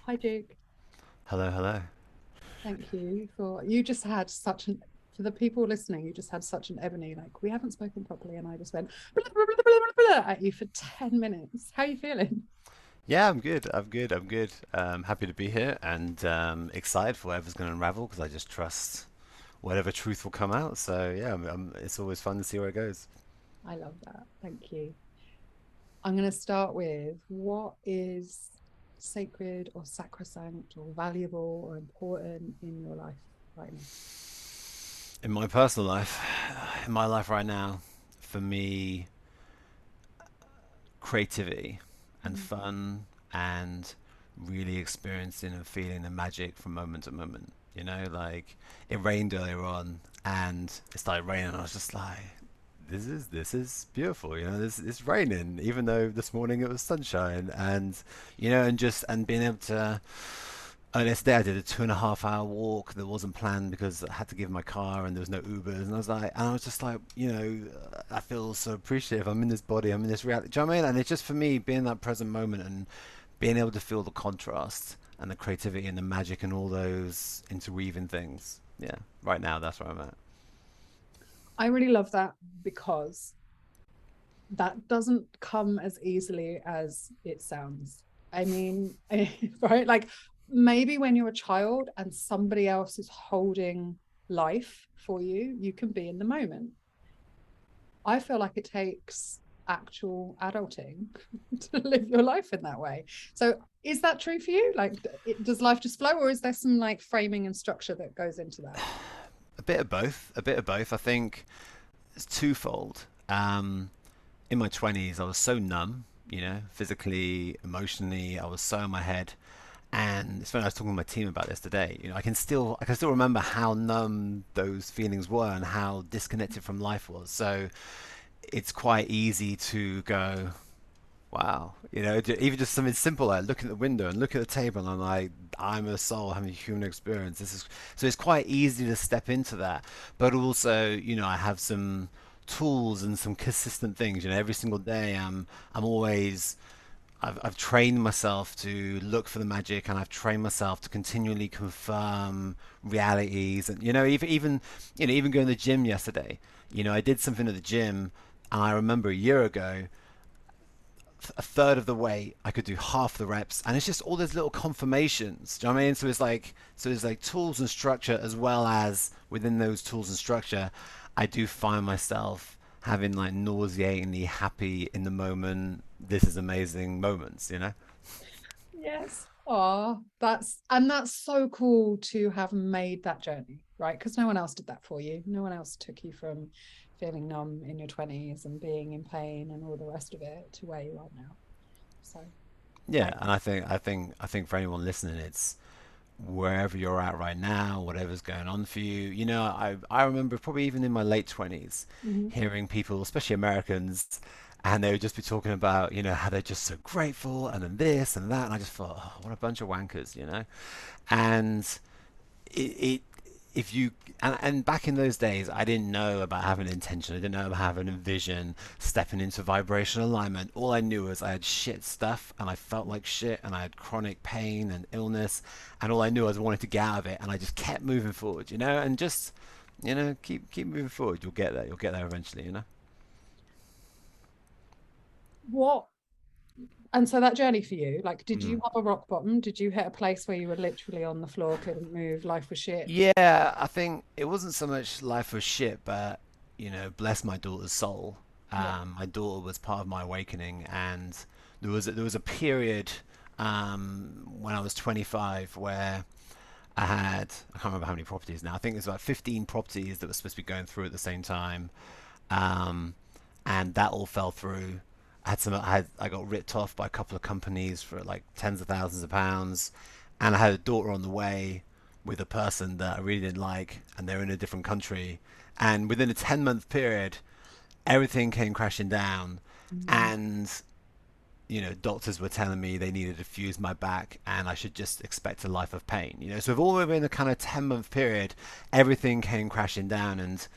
Hi, Duke. Hello, hello. Thank you for you just had such an for the people listening, you just had such an ebony, like we haven't spoken properly, and I just went blah, blah, blah, blah, blah, blah, at you for 10 minutes. How are you feeling? Yeah, I'm good. I'm good. I'm good. Happy to be here and excited for whatever's going to unravel because I just trust whatever truth will come out. So yeah, it's always fun to see where it goes. I love that. Thank you. I'm going to start with what is sacred or sacrosanct or valuable or important in your life right now? In my personal life, in my life right now, for me, creativity and Mm. fun and really experiencing and feeling the magic from moment to moment. You know, like it rained earlier on and it started raining and I was just like, this is beautiful, you know, this it's raining, even though this morning it was sunshine and you know, and being able to yesterday I did a 2.5 hour walk that wasn't planned because I had to give my car and there was no Ubers and I was just like, you know, I feel so appreciative. I'm in this body, I'm in this reality. Do you know what I mean? And it's just for me being in that present moment and being able to feel the contrast and the creativity and the magic and all those interweaving things. Yeah, right now that's where I'm at. I really love that because that doesn't come as easily as it sounds. I mean, right? Like maybe when you're a child and somebody else is holding life for you, you can be in the moment. I feel like it takes actual adulting to live your life in that way. So, is that true for you? Like, does life just flow, or is there some like framing and structure that goes into that? A bit of both, a bit of both. I think it's twofold. In my 20s, I was so numb, you know, physically, emotionally, I was so in my head. And it's funny, I was talking to my team about this today. You know, I can still remember how numb those feelings were and how disconnected from life was. So it's quite easy to go, wow, you know, even just something simple like looking at the window and look at the table, and I'm like, I'm a soul having a human experience. This is so it's quite easy to step into that, but also, you know, I have some tools and some consistent things. You know, every single day, I'm always I've trained myself to look for the magic, and I've trained myself to continually confirm realities. And you know, even you know, even going to the gym yesterday, you know, I did something at the gym, and I remember a year ago a third of the way, I could do half the reps, and it's just all those little confirmations. Do you know what I mean? So it's like tools and structure, as well as within those tools and structure, I do find myself having like nauseatingly happy in the moment. This is amazing moments, you know? Yes. Oh, that's so cool to have made that journey, right? Because no one else did that for you. No one else took you from feeling numb in your 20s and being in pain and all the rest of it to where you are now. So Yeah, I and I think for anyone listening, it's wherever you're at right now, whatever's going on for you. You know, I remember probably even in my late 20s Mhm. hearing people, especially Americans, and they would just be talking about, you know, how they're just so grateful and then this and that. And I just thought, oh, what a bunch of wankers, you know? And it if you and back in those days I didn't know about having intention, I didn't know about having a vision, stepping into vibration alignment. All I knew was I had shit stuff and I felt like shit and I had chronic pain and illness, and all I knew was I wanted to get out of it, and I just kept moving forward, you know, and just, you know, keep moving forward. You'll get there eventually, you know. What and so that journey for you, like, did you Mm. have a rock bottom? Did you hit a place where you were literally on the floor, couldn't move, life was shit? Yeah, I think it wasn't so much life was shit, but you know, bless my daughter's soul. Yeah. My daughter was part of my awakening, and there was a period when I was 25 where I can't remember how many properties now. I think there's about 15 properties that were supposed to be going through at the same time, um, and that all fell through. I got ripped off by a couple of companies for like tens of thousands of pounds, and I had a daughter on the way with a person that I really didn't like, and they're in a different country. And within a 10-month period, everything came crashing down, Mm. and you know, doctors were telling me they needed to fuse my back and I should just expect a life of pain. You know, so all within a kind of 10-month period, everything came crashing down. And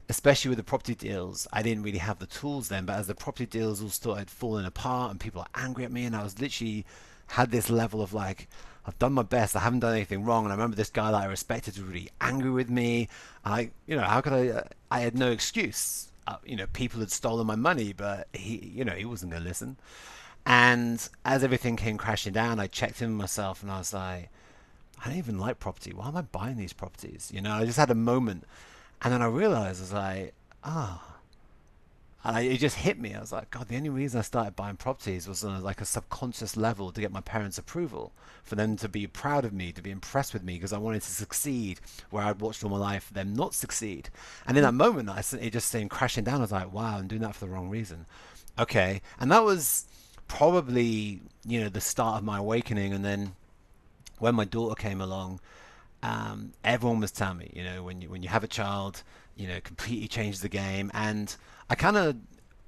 especially with the property deals, I didn't really have the tools then. But as the property deals all started falling apart and people are angry at me, and I was literally had this level of like, I've done my best. I haven't done anything wrong. And I remember this guy that I respected was really angry with me. I, how could I? I had no excuse. People had stolen my money, but he wasn't going to listen. And as everything came crashing down, I checked in with myself, and I was like, I don't even like property. Why am I buying these properties? I just had a moment, and then I realized, I was like, ah. Oh. And it just hit me. I was like, God, the only reason I started buying properties was on like a subconscious level to get my parents' approval, for them to be proud of me, to be impressed with me, because I wanted to succeed where I'd watched all my life them not succeed. And in that moment, it just came crashing down. I was like, wow, I'm doing that for the wrong reason. Okay. And that was probably, the start of my awakening. And then when my daughter came along, everyone was telling me, when you have a child, completely changes the game. And I kind of,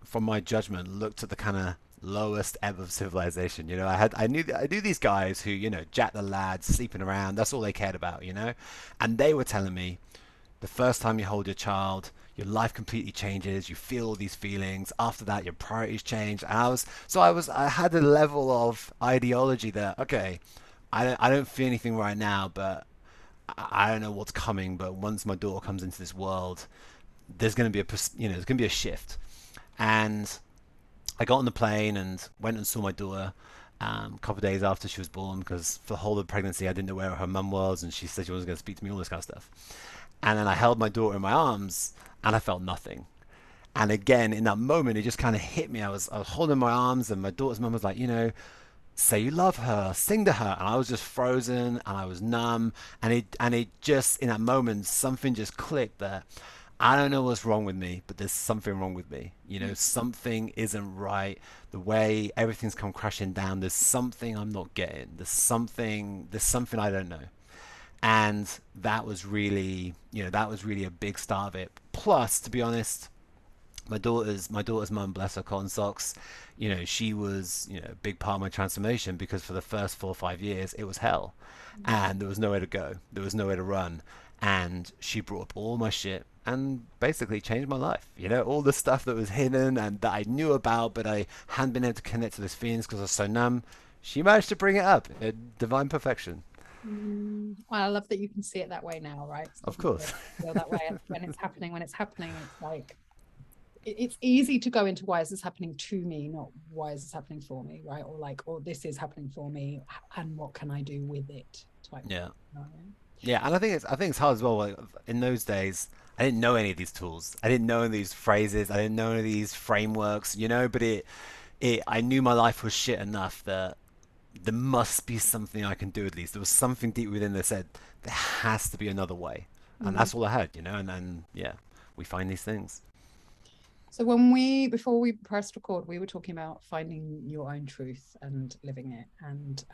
from my judgment, looked at the kind of lowest ebb of civilization. I knew these guys who, jack the lads, sleeping around. That's all they cared about, and they were telling me, the first time you hold your child, your life completely changes. You feel all these feelings. After that, your priorities change. And I had a level of ideology that, okay, I don't feel anything right now, but I don't know what's coming. But once my daughter comes into this world, there's going to be there's going to be a shift. And I got on the plane and went and saw my daughter a couple of days after she was born, because for the whole of the pregnancy I didn't know where her mum was, and she said she wasn't going to speak to me, all this kind of stuff. And then I held my daughter in my arms, and I felt nothing. And again, in that moment, it just kind of hit me. I was holding my arms, and my daughter's mum was like, say you love her, sing to her. And I was just frozen, and I was numb. And it just, in that moment, something just clicked there. I don't know what's wrong with me, but there's something wrong with me. Something isn't right. The way everything's come crashing down, there's something I'm not getting. There's something I don't know. And that was really a big start of it. Plus, to be honest, my daughter's mum, bless her cotton socks, she was, a big part of my transformation, because for the first 4 or 5 years it was hell, and there was nowhere to go, there was nowhere to run, and she brought up all my shit and basically changed my life. All the stuff that was hidden and that I knew about, but I hadn't been able to connect to those feelings because I was so numb. She managed to bring it up in divine perfection. Well, I love that you can see it that way now, right? So Of course. feel that way when it's happening. It's like it's easy to go into, why is this happening to me, not why is this happening for me, right? Or like, or this is happening for me, and what can I do with it? Type. Yeah. Right? Yeah, and I think it's hard as well. Like, in those days, I didn't know any of these tools. I didn't know any of these phrases. I didn't know any of these frameworks. But I knew my life was shit enough that there must be something I can do. At least there was something deep within that said there has to be another way, and Mm. that's all I had. And then yeah, we find these things. So before we pressed record, we were talking about finding your own truth and living it. And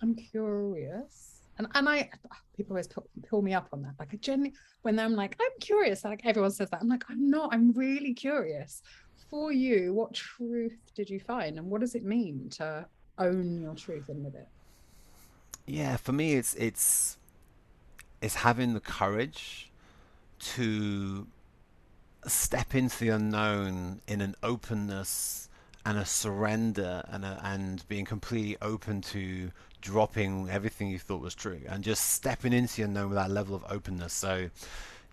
I'm curious, and I people always pull me up on that. Like, I genuinely, when I'm like, I'm curious, like everyone says that, I'm like, I'm not. I'm really curious. For you, what truth did you find, and what does it mean to own your truth and live it? Yeah, for me, it's having the courage to step into the unknown in an openness and a surrender, and being completely open to dropping everything you thought was true, and just stepping into the unknown with that level of openness. So,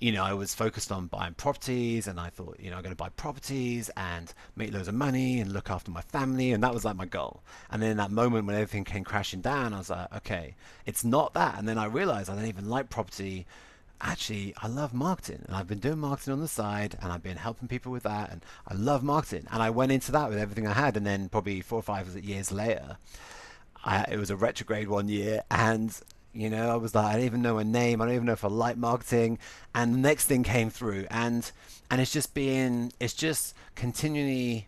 I was focused on buying properties, and I thought, I'm going to buy properties and make loads of money and look after my family, and that was like my goal. And then in that moment when everything came crashing down, I was like, okay, it's not that. And then I realized I don't even like property. Actually, I love marketing, and I've been doing marketing on the side, and I've been helping people with that, and I love marketing, and I went into that with everything I had. And then probably 4 or 5 years later, it was a retrograde one year, and I was like, I don't even know my name, I don't even know if I like marketing. And the next thing came through, and it's just continually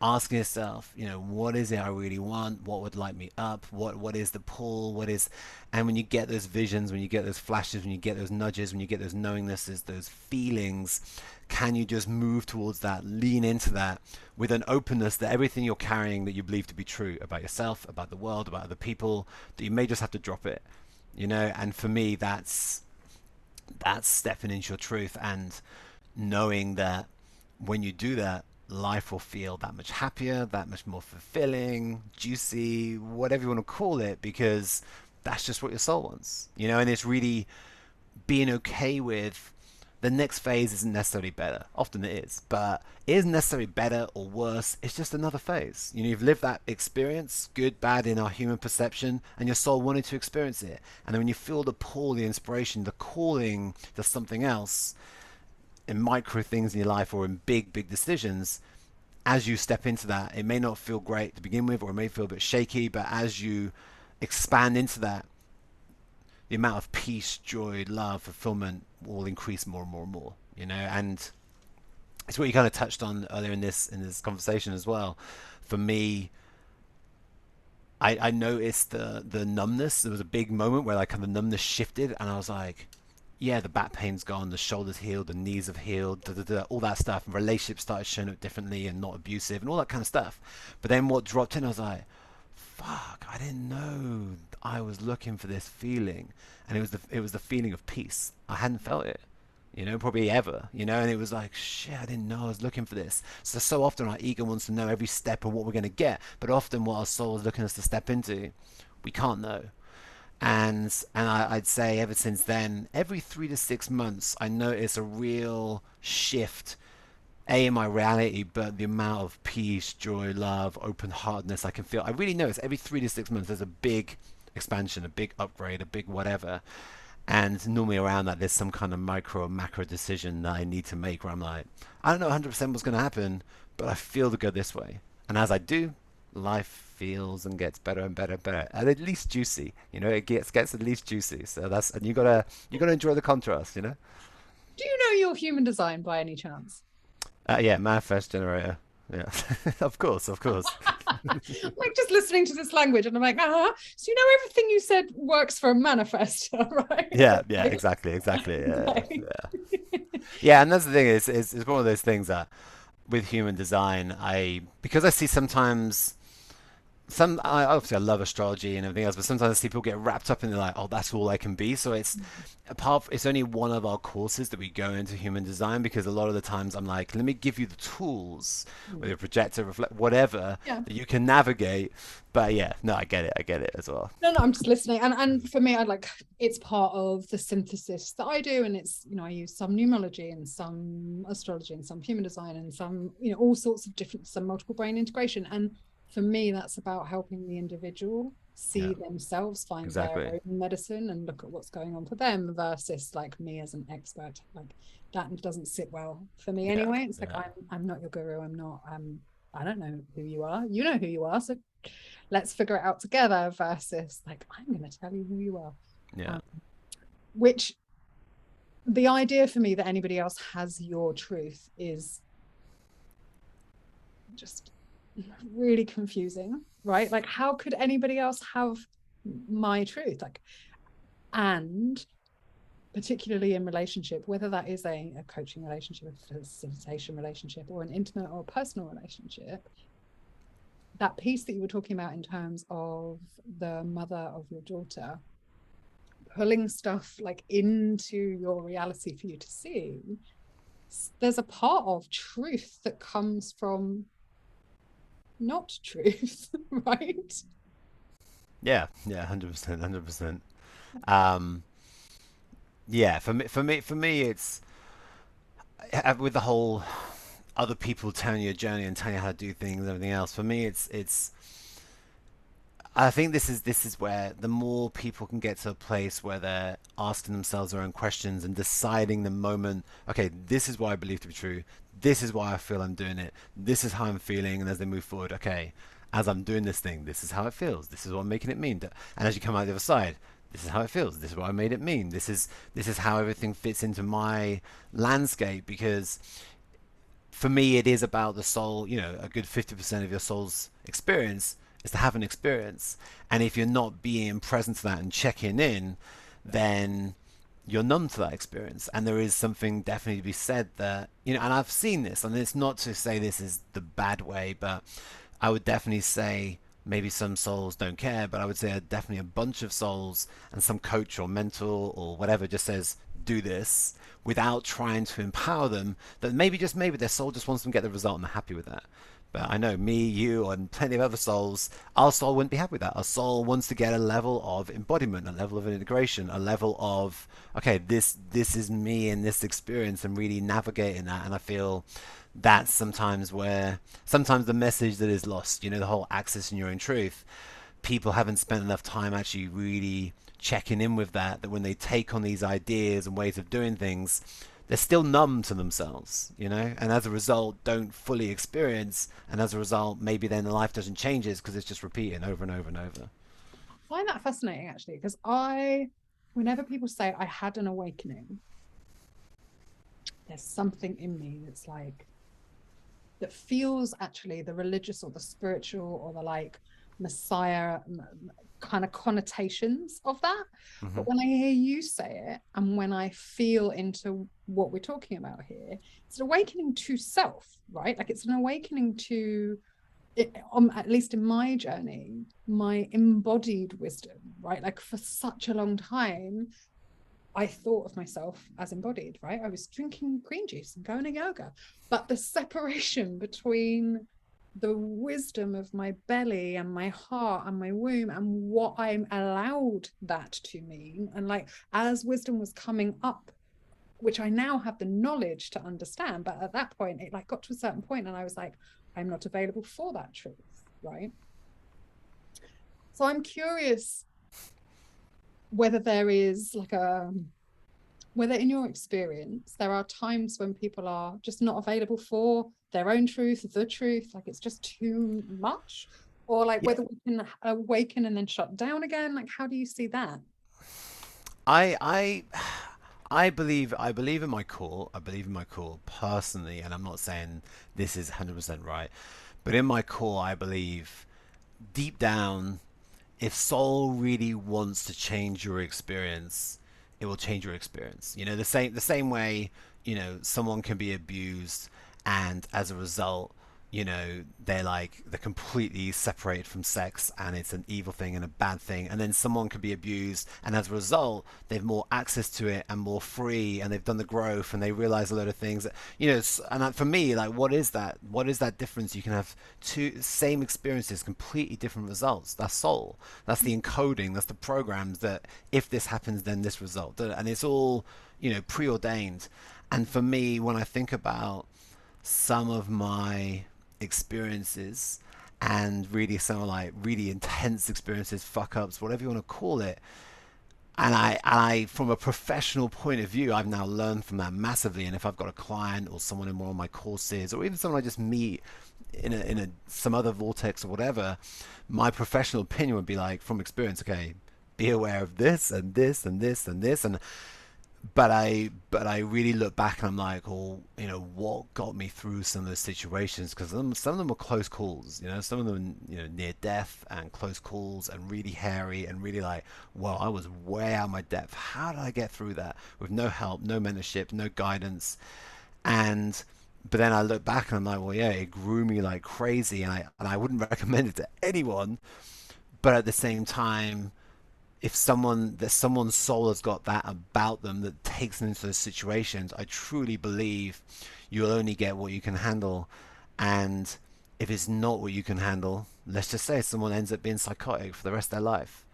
asking yourself, what is it I really want? What would light me up? What is the pull? And when you get those visions, when you get those flashes, when you get those nudges, when you get those knowingnesses, those feelings, can you just move towards that, lean into that with an openness that everything you're carrying that you believe to be true about yourself, about the world, about other people, that you may just have to drop it, And for me, that's stepping into your truth, and knowing that when you do that, life will feel that much happier, that much more fulfilling, juicy, whatever you want to call it, because that's just what your soul wants, you know. And it's really being okay with the next phase isn't necessarily better. Often it is, but it isn't necessarily better or worse. It's just another phase. You know, you've lived that experience, good, bad in our human perception, and your soul wanted to experience it. And then when you feel the pull, the inspiration, the calling to something else, in micro things in your life or in big, big decisions, as you step into that, it may not feel great to begin with, or it may feel a bit shaky, but as you expand into that, the amount of peace, joy, love, fulfillment will increase more and more and more, you know. And it's what you kind of touched on earlier in this conversation as well. For me, I noticed the numbness. There was a big moment where like kind of numbness shifted, and I was like, yeah, the back pain's gone, the shoulders healed, the knees have healed, da, da, da, all that stuff. And relationships started showing up differently and not abusive and all that kind of stuff. But then what dropped in, I was like, fuck, I didn't know I was looking for this feeling. And it was the feeling of peace. I hadn't felt it, you know, probably ever, you know. And it was like, shit, I didn't know I was looking for this. So often our ego wants to know every step of what we're going to get, but often what our soul is looking us to step into, we can't know. I'd say ever since then, every 3 to 6 months, I notice a real shift, in my reality, but the amount of peace, joy, love, open heartedness I can feel. I really notice every 3 to 6 months there's a big expansion, a big upgrade, a big whatever. And normally around that, there's some kind of micro or macro decision that I need to make where I'm like, I don't know 100% what's going to happen, but I feel to go this way. And as I do, life feels and gets better and better and better, and at least juicy. You know, it gets at least juicy. So that's, and you gotta enjoy the contrast. You know. Do you know your human design by any chance? Yeah, manifest generator. Yeah, of course, of course. Like just listening to this language, and I'm like, so you know everything you said works for a manifester, right? Yeah, yeah, Okay. exactly, exactly. Yeah, Okay. yeah, yeah. And that's the thing is, it's one of those things that with human design, because I see sometimes obviously I love astrology and everything else, but sometimes I see people get wrapped up in like, oh, that's all I can be. So it's only one of our courses that we go into human design, because a lot of the times I'm like, let me give you the tools with Mm. your projector, reflect, whatever Yeah. that you can navigate. But yeah, no, I get it as well. No, I'm just listening. And for me, I like it's part of the synthesis that I do. And it's, I use some numerology and some astrology and some human design and some, all sorts of different, some multiple brain integration. And for me, that's about helping the individual Yeah, see themselves, find their exactly. own medicine and look at what's going on for them versus like me as an expert. Like that doesn't sit well for me Yeah, anyway. It's like yeah, I'm not your guru. I'm not I don't know who you are. You know who you are. So let's figure it out together versus like I'm going to tell you who you are. yeah, um, which the idea for me that anybody else has your truth is just really confusing, right? Like how could anybody else have my truth? Like, and particularly in relationship, whether that is a coaching relationship, a facilitation relationship, or an intimate or personal relationship, that piece that you were talking about in terms of the mother of your daughter pulling stuff like into your reality for you to see, there's a part of truth that comes from not truth, right? yeah, yeah, 100%, 100%. Um, yeah, for me, it's with the whole other people telling you a journey and telling you how to do things and everything else. For me, it's I think this is where the more people can get to a place where they're asking themselves their own questions and deciding the moment, okay, this is what I believe to be true. This is why I feel I'm doing it. This is how I'm feeling, and as they move forward, okay, as I'm doing this thing, this is how it feels. This is what I'm making it mean. And as you come out the other side, this is how it feels. This is what I made it mean. This is how everything fits into my landscape, because for me, it is about the soul. You know, a good 50% of your soul's experience is to have an experience. And if you're not being present to that and checking in, then you're numb to that experience. And there is something definitely to be said that, and I've seen this, and it's not to say this is the bad way, but I would definitely say maybe some souls don't care, but I would say definitely a bunch of souls and some coach or mentor or whatever just says, do this without trying to empower them, that maybe just maybe their soul just wants them to get the result and they're happy with that. But I know me, you, and plenty of other souls, our soul wouldn't be happy with that. Our soul wants to get a level of embodiment, a level of integration, a level of, okay, this is me in this experience, and really navigating that. And I feel that's sometimes where sometimes the message that is lost, the whole access in your own truth, people haven't spent enough time actually really checking in with that, that when they take on these ideas and ways of doing things, they're still numb to themselves, and as a result don't fully experience, and as a result maybe then the life doesn't change because it's just repeating over and over and over. I find that fascinating actually, because whenever people say I had an awakening, there's something in me that's like, that feels actually the religious or the spiritual or the like messiah kind of connotations of that. Mm-hmm. But when I hear you say it, and when I feel into what we're talking about here, it's an awakening to self, right? Like it's an awakening to it, at least in my journey, my embodied wisdom, right? Like for such a long time I thought of myself as embodied, right? I was drinking green juice and going to yoga. But the separation between the wisdom of my belly and my heart and my womb and what I'm allowed that to mean, and like as wisdom was coming up, which I now have the knowledge to understand, but at that point it like got to a certain point and I was like, I'm not available for that truth, right? So I'm curious whether there is like whether in your experience there are times when people are just not available for their own truth, the truth, like it's just too much, or like Yeah, whether we can awaken and then shut down again. Like how do you see that? I I I believe in my core. I believe in my core personally, and I'm not saying this is 100% right, but in my core, I believe deep down, if soul really wants to change your experience, it will change your experience. The same way, someone can be abused, and as a result, they're completely separated from sex, and it's an evil thing and a bad thing. And then someone could be abused, and as a result, they've more access to it and more free, and they've done the growth, and they realize a lot of things. And for me, like, what is that? What is that difference? You can have two same experiences, completely different results. That's soul. That's the encoding. That's the programs that if this happens, then this result. And it's all preordained. And for me, when I think about some of my experiences, and really some of like really intense experiences, fuck ups, whatever you want to call it, and I from a professional point of view, I've now learned from that massively. And if I've got a client or someone in one of my courses, or even someone I just meet in a some other vortex or whatever, my professional opinion would be like, from experience, okay, be aware of this and this and this and this. And but I really look back and I'm like, oh, what got me through some of those situations? Because some of them were close calls. Some of them, near death and close calls and really hairy and really like, well, I was way out of my depth. How did I get through that with no help, no mentorship, no guidance? And but then I look back and I'm like, well, yeah, it grew me like crazy, and I wouldn't recommend it to anyone. But at the same time, if someone's soul has got that about them that takes them into those situations, I truly believe you'll only get what you can handle. And if it's not what you can handle, let's just say someone ends up being psychotic for the rest of their life.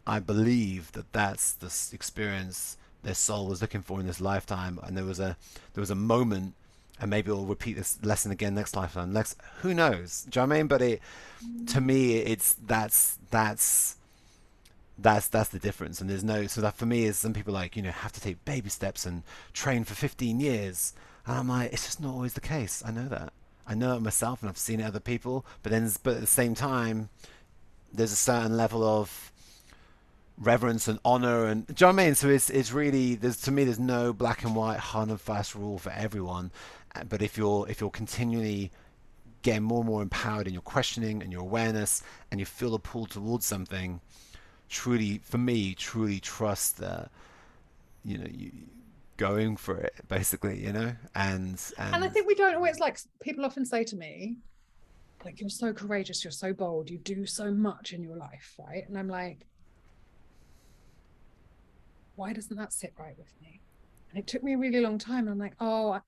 I believe that that's the experience their soul was looking for in this lifetime, and there was a moment, and maybe we'll repeat this lesson again next lifetime. Who knows? Do you know what I mean? But to me, it's that's the difference. And there's no, so that for me is, some people like, have to take baby steps and train for 15 years, and I'm like, it's just not always the case. I know that. I know it myself, and I've seen it other people. But at the same time, there's a certain level of reverence and honor, and do you know what I mean? So it's really, to me, there's no black and white hard and fast rule for everyone. But if you're continually getting more and more empowered in your questioning and your awareness, and you feel a pull towards something, truly, for me, truly trust that, you going for it, basically, And I and think we don't always, like people often say to me, like, you're so courageous, you're so bold, you do so much in your life, right? And I'm like, why doesn't that sit right with me? And it took me a really long time. I'm like, oh,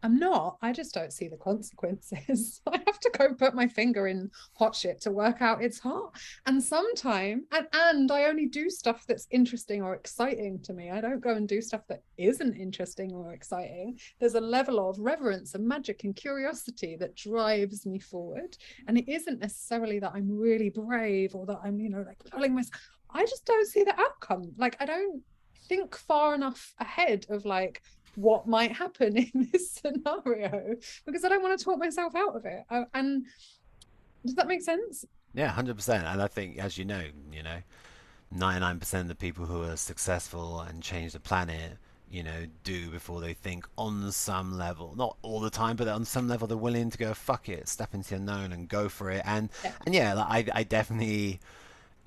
I'm not. I just don't see the consequences. I have to go put my finger in hot shit to work out it's hot. And sometime, and I only do stuff that's interesting or exciting to me. I don't go and do stuff that isn't interesting or exciting. There's a level of reverence and magic and curiosity that drives me forward. And it isn't necessarily that I'm really brave or that I'm, like pulling myself. I just don't see the outcome. Like, I don't think far enough ahead of like what might happen in this scenario because I don't want to talk myself out of it. And does that make sense? Yeah, 100%. And I think, as you know, 99% of the people who are successful and change the planet, do before they think on some level. Not all the time, but on some level they're willing to go, fuck it, step into the unknown and go for it. Yeah. And yeah, like, I definitely,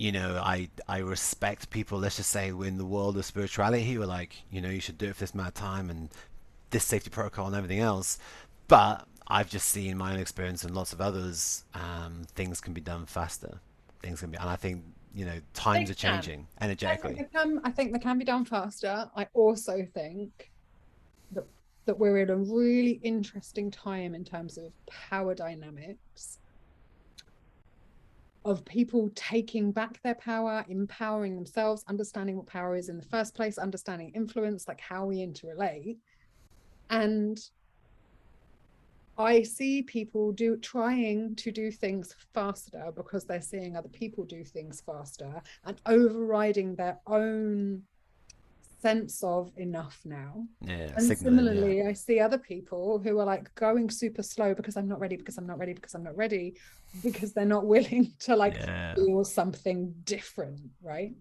I respect people, let's just say, in the world of spirituality who are like, you should do it for this amount of time and this safety protocol and everything else. But I've just seen my own experience and lots of others, things can be done faster. Things can be, and I think, times They are can. changing I think energetically. they can be done faster. I also think that we're in a really interesting time in terms of power dynamics, of people taking back their power, empowering themselves, understanding what power is in the first place, understanding influence, like how we interrelate. And I see people trying to do things faster because they're seeing other people do things faster and overriding their own sense of enough now. Yeah, And signaling. Yeah, similarly, I see other people who are like going super slow because I'm not ready, because I'm not ready, because I'm not ready, because they're not willing to like yeah. feel something different, right?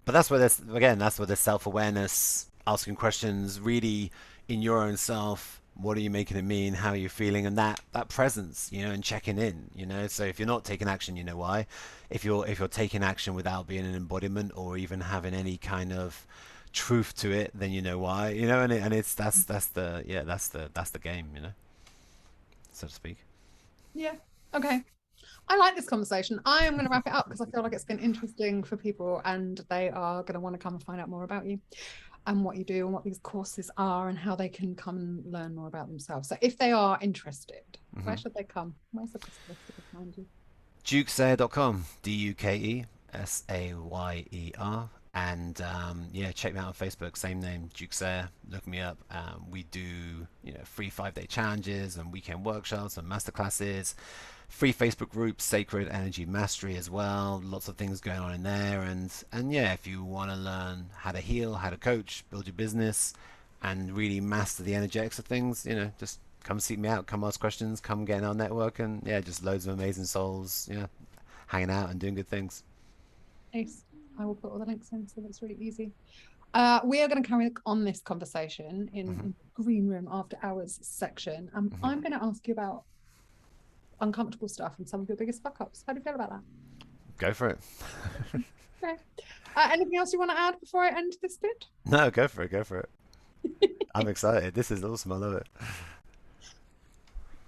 But that's where this again. That's where the self-awareness, asking questions, really in your own self. What are you making it mean? How are you feeling? And that presence, and checking in. So if you're not taking action, you know why. If you're taking action without being an embodiment or even having any kind of truth to it, then you know why. And it's that's the yeah that's the game. So to speak. Yeah. Okay. I like this conversation. I am going to wrap it up because I feel like it's been interesting for people and they are going to want to come and find out more about you and what you do and what these courses are and how they can come and learn more about themselves. So if they are interested, where should they come? Where's the best place to find you? Dukesayer.com, DUKESAYER. And yeah, check me out on Facebook, same name, Duke Sayer. Look me up. We do free 5-day challenges and weekend workshops and masterclasses, free Facebook group, Sacred Energy Mastery as well. Lots of things going on in there. And yeah, if you want to learn how to heal, how to coach, build your business, and really master the energetics of things, just come seek me out, come ask questions, come get in our network, and yeah, just loads of amazing souls, hanging out and doing good things. Ace. I will put all the links in so that's really easy. We are going to carry on this conversation in the green room after hours section. I'm going to ask you about uncomfortable stuff and some of your biggest fuck ups. How do you feel about that? Go for it. Okay. Anything else you want to add before I end this bit? No, go for it. Go for it. I'm excited. This is awesome. I love it.